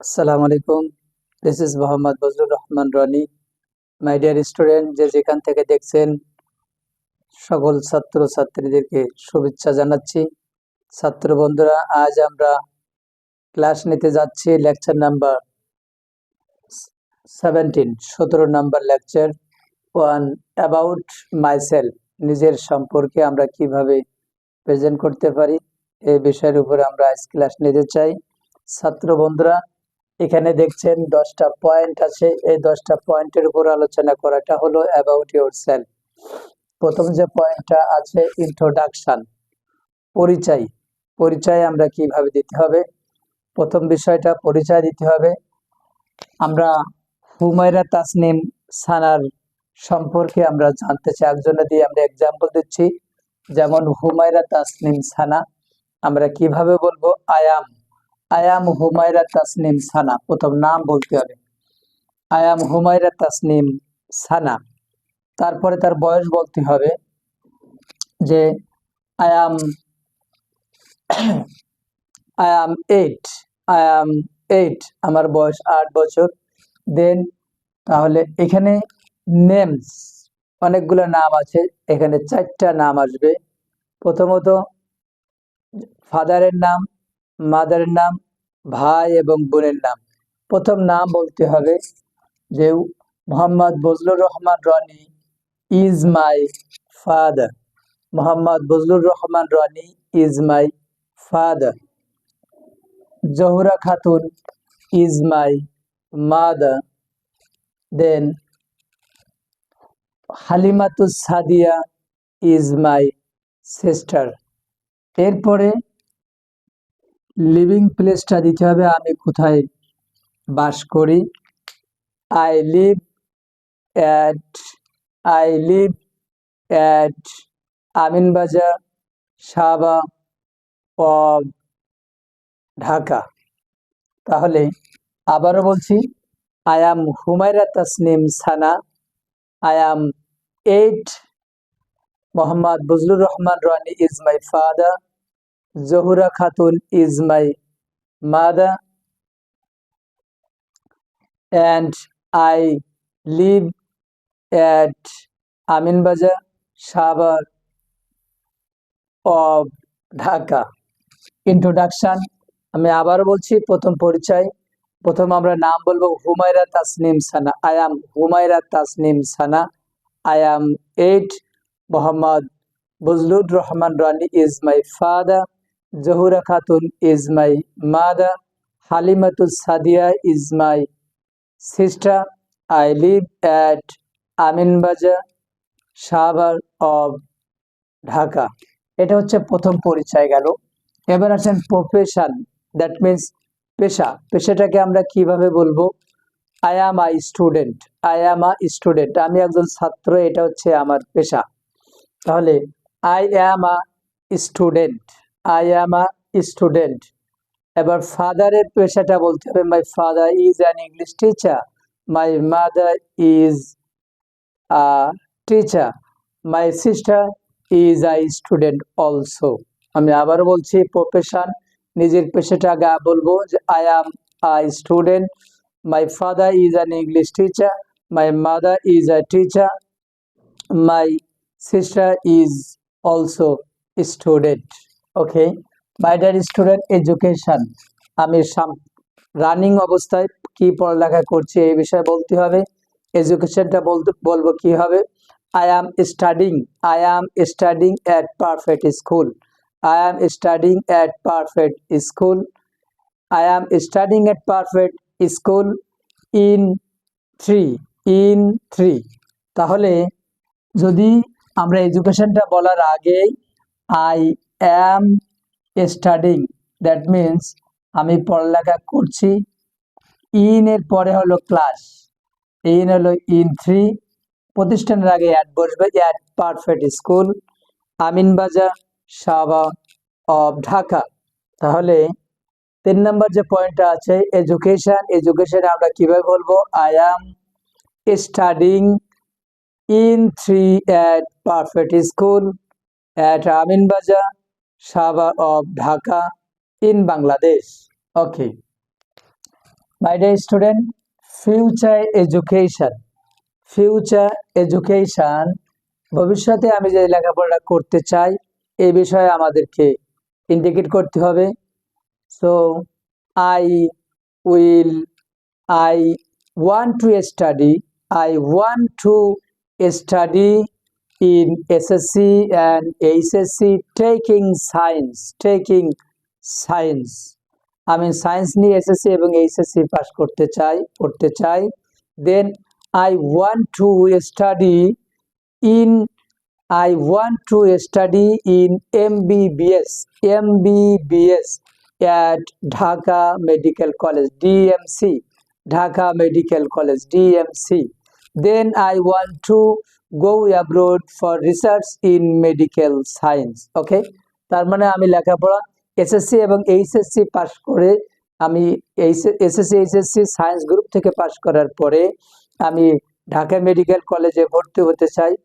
আসসালামু আলাইকুম। This is Mohammad Bazlur Rahman Rony. My dear student, যে যেখান থেকে দেখছেন সকল ছাত্র ছাত্রীদেরকে শুভেচ্ছা জানাচ্ছি। ছাত্র বন্ধুরা, আজ আমরা ক্লাস নিতে যাচ্ছি lecture number 17 number lecture 1 about myself. নিজের সম্পর্কে আমরা কিভাবে প্রেজেন্ট করতে পারি এই বিষয়ের উপর আমরা আজ ক্লাস নিতে চাই। ছাত্র বন্ধুরা, এখানে দেখছেন 10টা পয়েন্ট আছে। এই 10টা পয়েন্টের উপর আলোচনা করাটা হলো অ্যাবাউট ইয়োরসেলফ। প্রথম যে পয়েন্টটা আছে ইন্ট্রোডাকশন, পরিচয়। পরিচয় আমরা কিভাবে দিতে হবে? প্রথম বিষয়টা পরিচয় দিতে হবে। আমরা হুমায়রা তাসনিম সানার সম্পর্কে আমরা জানতে চাই। একজনে দিয়ে আমরা এক্সাম্পল দিচ্ছি, যেমন হুমায়রা তাসনিম সানা আমরা কিভাবে বলবো? আই অ্যাম হুমায়রা তাসনিম সানা। প্রথম নাম বলতে হবে, আই অ্যাম হুমায়রা তাসনিম সানা। তারপরে তার বয়স বলতে হবে, যে আই অ্যাম 8, আমার বয়স 8 বছর। দেন তাহলে এখানে নেমস, অনেকগুলো নাম আছে, এখানে 4টা নাম আসবে। প্রথমত ফাদারের নাম, মাদারের নাম, ভাই এবং বোনের নাম। প্রথম নাম বলতে হবে যে Mohammad Bazlur Rahman Rony is my father. Mohammad Bazlur Rahman Rony is my father. Jahura Khatun is my mother. Then Halimatus Sadia is my sister. এরপরে লিভিং প্লেসটা দিতে হবে, আমি কোথায় বাস করি। I live at Aminbazar, Shahbag of Dhaka. তাহলে আবারও বলছি, I am Humaira Tasnim Sana, I am 8, Mohammad Bazlur Rahman Rony is my father, Jahura Khatun is my mother, and I live at Aminbajar, Shabar of Dhaka. Introduction আমি আবারও বলছি, প্রথম পরিচয়। প্রথম আমরা নাম বলবো Humaira Tasnim Sana. I am Humaira Tasnim Sana, I am 8, Mohammad Bazlur Rahman Rani is my father, Jahura Khatun is my mother, Halimatus Sadia is my sister, I live at Aminbazar, Shahbag of Dhaka. এটা হচ্ছে প্রথম পরিচয় গেল। এবার আসেন প্রফেশন, দ্যাট মিনস পেশা। পেশাটাকে আমরা কিভাবে বলবো? I am a student. I am a student, আমি একজন ছাত্র, এটা হচ্ছে আমার পেশা। তাহলে I am a student, I am a student. এবার ফাদারের পেশাটা বলতে হবে, my father is an English teacher, my mother is a teacher, my sister is a student also. আমি আবার বলছি, প্রফেশন, নিজের পেশাটা আগে বলবো যে I am a student, my father is an English teacher, my mother is a teacher, my sister is also student. Okay, my dear student, education, আমি running অবস্থায় কি পড়ালেখা করছি এই বিষয়ে বলতে হবে। এডুকেশনটা বলবো কি হবে? I am studying at perfect school. I am studying at perfect school. I am studying at perfect school in 3. তাহলে যদি আমরা এডুকেশনটা বলার আগে I am studying, that means আমি পড়ালেখা করছি। ইন এর পরে হলো ক্লাস, ইন হলো ইন 3, প্রতিষ্ঠানের আগে অ্যাড বসবে, at perfect school, Aminbazar, Shahbag of Dhaka. তাহলে 3 নম্বর যে পয়েন্টটা আছে এডুকেশন, এডুকেশনে আমরা কিভাবে বলবো? I am studying in 3 at perfect school at Aminbazar, Shahbag of Dhaka, in Bangladesh. Okay, My dear student, future education. Future education, ভবিষ্যতে আমি যে লেখাপড়া করতে চাই এই বিষয়ে আমাদেরকে ইন্ডিকেট করতে হবে। So I will I want to study I want to study in SSC and HSC taking science. আমি সায়েন্স নিয়ে এসএসসি এবং এইচএসসি পাস করতে চাই। দেন I want to study in MBBS at Dhaka Medical College, DMC, Dhaka Medical College, DMC. Then I want to go abroad for research in medical science. Okay, তার মানে আমি লেখাপড়া SSC এবং HSC pass করে, আমি SSC HSC science group থেকে pass করার পরে আমি ঢাকা মেডিকেল কলেজে ভর্তি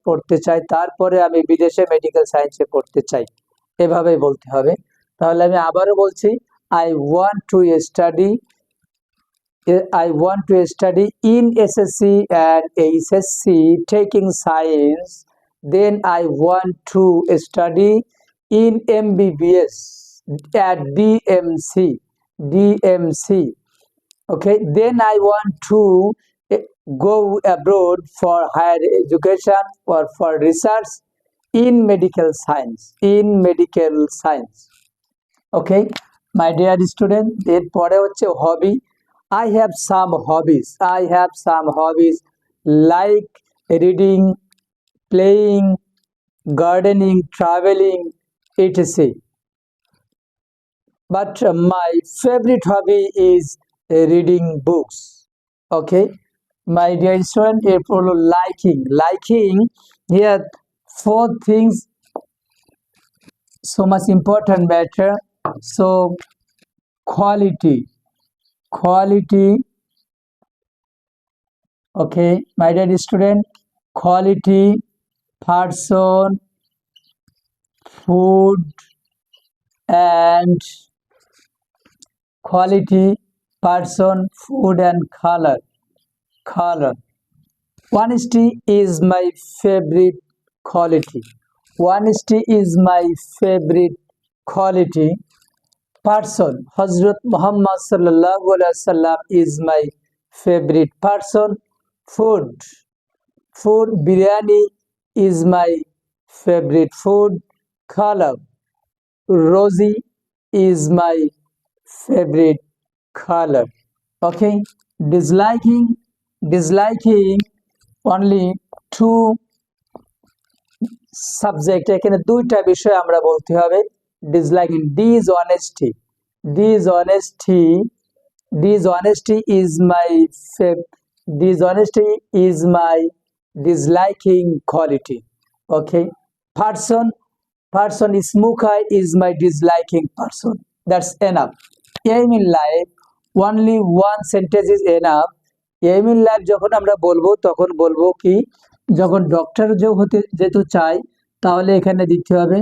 পড়তে চাই, তারপরে আমি বিদেশে মেডিকেল সায়েন্সে পড়তে চাই, এভাবেই বলতে হবে। তাহলে আমি আবারও বলছি, I want to study in SSC and HSC taking science. Then I want to study in MBBS at DMC. Okay, then I want to go abroad for higher education or for research in medical science. Okay, my dear student, এরপরে হচ্ছে হবি। I have some hobbies like reading, playing, gardening, traveling, etc. But my favorite hobby is reading books. Okay, my dear student, এরপর হলো liking. Here 4 things so much important matter. So quality. Okay, my dear student, quality, person, food, and quality, person, food, and color. Honesty is my favorite quality. Person, Hazrat Muhammad sallallahu alaihi wasallam is my favorite person. Food, biryani is my favorite food. Color, rosy is my favorite color. Okay, disliking only 2 subject, এখানে 2টা বিষয় আমরা বলতে হবে। Disliking, dishonesty is my disliking quality. Okay, person smoker is my disliking person. That's enough. Aim in life, only one sentence is enough. Aim in life যখন আমরা বলবো তখন বলবো কি, যখন ডক্টর যেহেতু চাই তাহলে এখানে দিতে হবে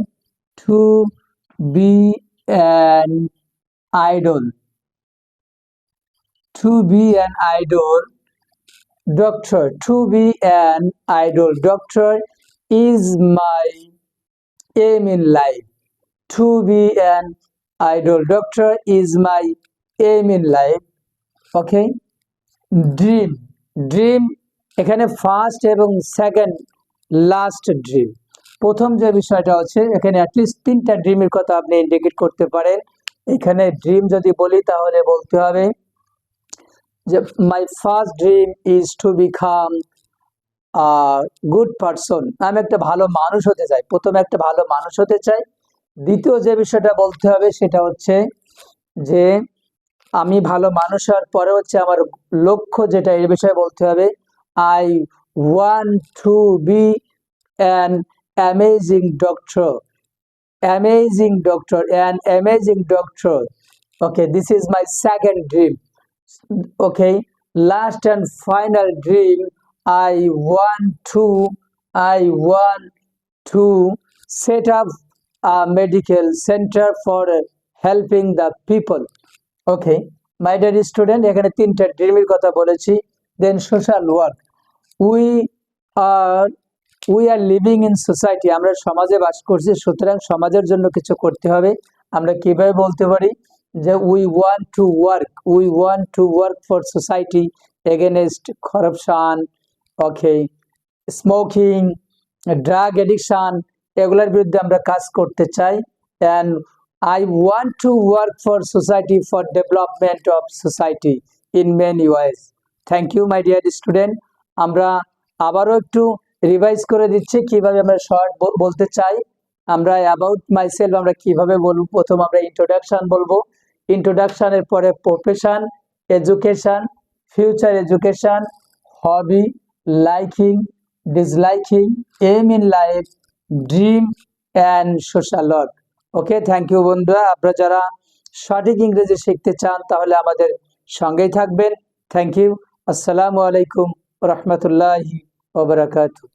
to be an idol doctor. Doctor is my aim in life. To be an idol doctor is my aim in life. Okay, dream এখানে ফার্স্ট এবং সেকেন্ড লাস্ট ড্রিম। প্রথম যে বিষয়টা হচ্ছে, এখানে অ্যাটলিস্ট 3টা ড্রিমের কথা আপনি ইন্ডিকেট করতে পারেন। এখানে ড্রিম যদি বলি তাহলে বলতে হবে যে my first dream is to become good person. আমি একটা ভালো মানুষ হতে চাই, প্রথমে একটা ভালো মানুষ হতে চাই। দ্বিতীয় যে বিষয়টা বলতে হবে সেটা হচ্ছে যে আমি ভালো মানুষ হওয়ার পরে হচ্ছে আমার লক্ষ্য যেটা, এই বিষয়ে বলতে হবে I want to be an amazing doctor. Okay, this is my second dream. Okay, last and final dream, I want to set up a medical center for helping the people. Okay, my dear student, এখানে তিনটা ড্রিমের কথা বলেছি। Then social work, we are we are living in society, আমরা সমাজে বাস করছি, সুতরাং সমাজের জন্য কিছু করতে হবে। আমরা কিভাবে বলতে পারি যে we want to work for society against corruption, okay, smoking, drug addiction, এগুলোর বিরুদ্ধে আমরা কাজ করতে চাই। And I want to work for society for development of society in many ways. Thank you my dear student. আমরা আবারও একটু revise করে দিচ্ছি কিভাবে আমরা শর্ট বলতে চাই। আমরা অ্যাবাউট মাইসেলফ আমরা কিভাবে বলবো, প্রথম আমরা ইন্ট্রোডাকশন বলবো, ইন্ট্রোডাকশনের পরে profession, education, future education, hobby, liking, disliking, aim in life, dream and social work. Okay, thank you বন্ধুরা। আপনারা যারা সঠিক ইংরেজি শিখতে চান তাহলে আমাদের সঙ্গেই থাকবেন। Thank you. আসসালামু আলাইকুম রহমতুল্লাহি ওয়া বারাকাতুহু।